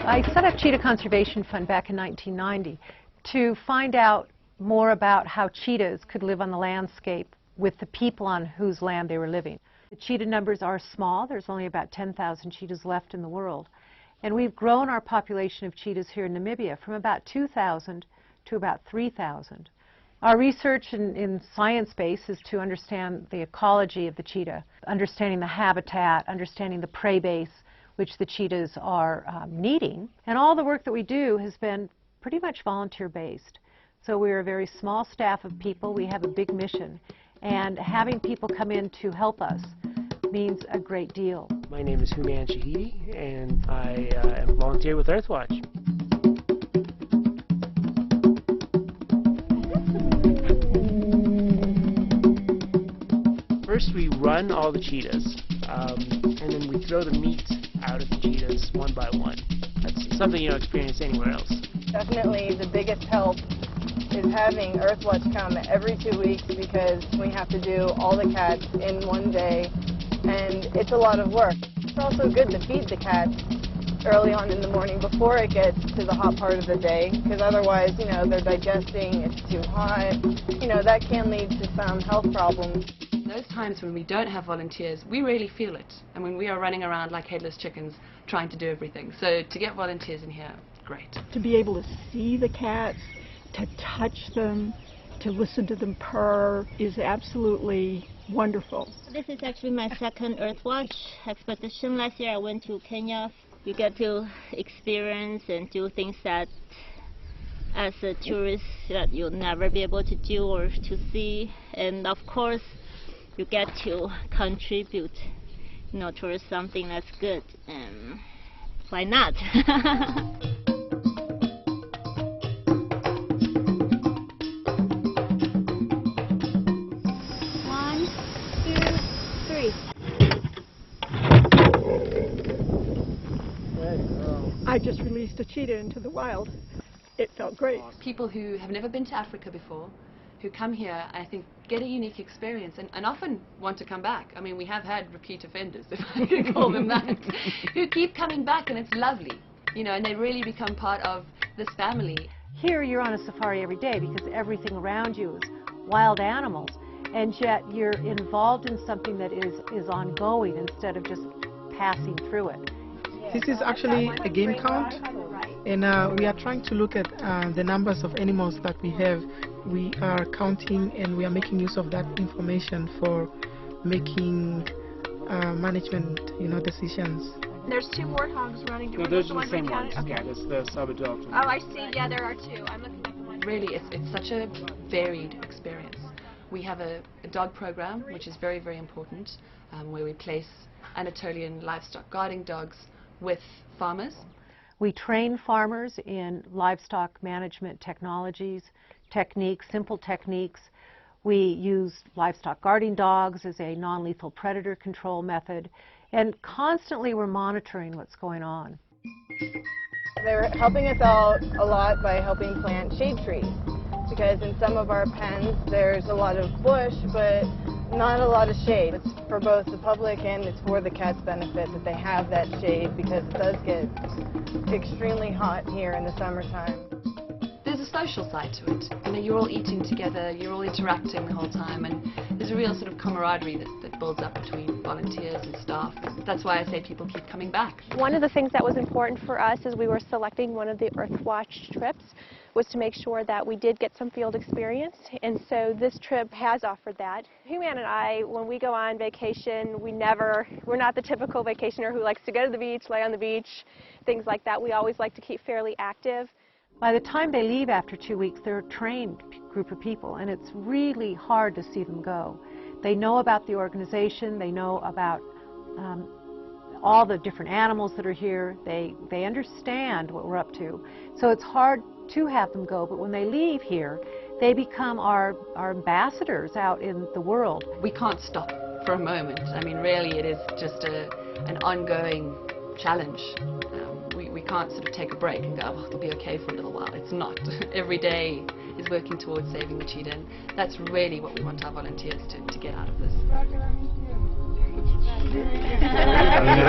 I set up Cheetah Conservation Fund back in 1990 to find out more about how cheetahs could live on the landscape with the people on whose land they were living. The cheetah numbers are small. There's only about 10,000 cheetahs left in the world. And we've grown our population of cheetahs here in Namibia from about 2,000 to about 3,000. Our research in science base is to understand the ecology of the cheetah, understanding the habitat, understanding the prey base which the cheetahs are needing. And all the work that we do has been pretty much volunteer-based. So we're a very small staff of people. We have a big mission. And having people come in to help us means a great deal. My name is Human Shahidi, and I am a volunteer with Earthwatch. First we run all the cheetahs, and then we throw the meat out of the cheetahs one by one. That's something you don't experience anywhere else. Definitely the biggest help is having Earthwatch come every 2 weeks, because we have to do all the cats in one day, and it's a lot of work. It's also good to feed the cats early on in the morning before it gets to the hot part of the day, because otherwise, you know, they're digesting, it's too hot. You know, that can lead to some health problems. Those times when we don't have volunteers, we really feel it. And when we are running around like headless chickens trying to do everything. So to get volunteers in here, great. To be able to see the cats, to touch them, to listen to them purr is absolutely wonderful. This is actually my second Earthwatch expedition. Last year I went to Kenya. You get to experience and do things that as a tourist that you'll never be able to do or to see. And of course you get to contribute, you know, towards something that's good. And why not? I just released a cheetah into the wild. It felt great. People who have never been to Africa before, who come here, I think, get a unique experience and often want to come back. I mean, we have had repeat offenders, if I can call them that, who keep coming back, and it's lovely, you know, and they really become part of this family. Here you're on a safari every day because everything around you is wild animals, and yet you're involved in something that is ongoing instead of just passing through it. This is actually a game count, and we are trying to look at the numbers of animals that we have. We are counting, and we are making use of that information for making management, you know, decisions. There's two warthogs running. No, those are the same ones. Okay. Yeah, that's the sub-adult. Oh, I see. Yeah, there are two. I'm looking at the one. Really, it's such a varied experience. We have a dog program, which is very, very important, where we place Anatolian livestock guarding dogs with farmers. We train farmers in livestock management technologies, techniques, simple techniques. We use livestock guarding dogs as a non-lethal predator control method, and constantly we're monitoring what's going on. They're helping us out a lot by helping plant shade trees, because in some of our pens there's a lot of bush, but not a lot of shade. It's for both the public and it's for the cats' benefit that they have that shade, because it does get extremely hot here in the summertime. There's a social side to it. You know, you're all eating together, you're all interacting the whole time, and there's a real sort of camaraderie that builds up between volunteers and staff. That's why I say people keep coming back. One of the things that was important for us as we were selecting one of the Earthwatch trips was to make sure that we did get some field experience, and so this trip has offered that. Human and I, when we go on vacation, we're not the typical vacationer who likes to go to the beach, lay on the beach, things like that. We always like to keep fairly active. By the time they leave after 2 weeks, they're a trained group of people, and it's really hard to see them go. They know about the organization, they know about all the different animals that are here, they understand what we're up to. So it's hard to have them go, but when they leave here, they become our ambassadors out in the world. We can't stop for a moment. I mean, really, it is just an ongoing challenge. We can't sort of take a break and go, oh, it'll be okay for a little while. It's not. Every day is working towards saving the cheetah, and that's really what we want our volunteers to get out of this.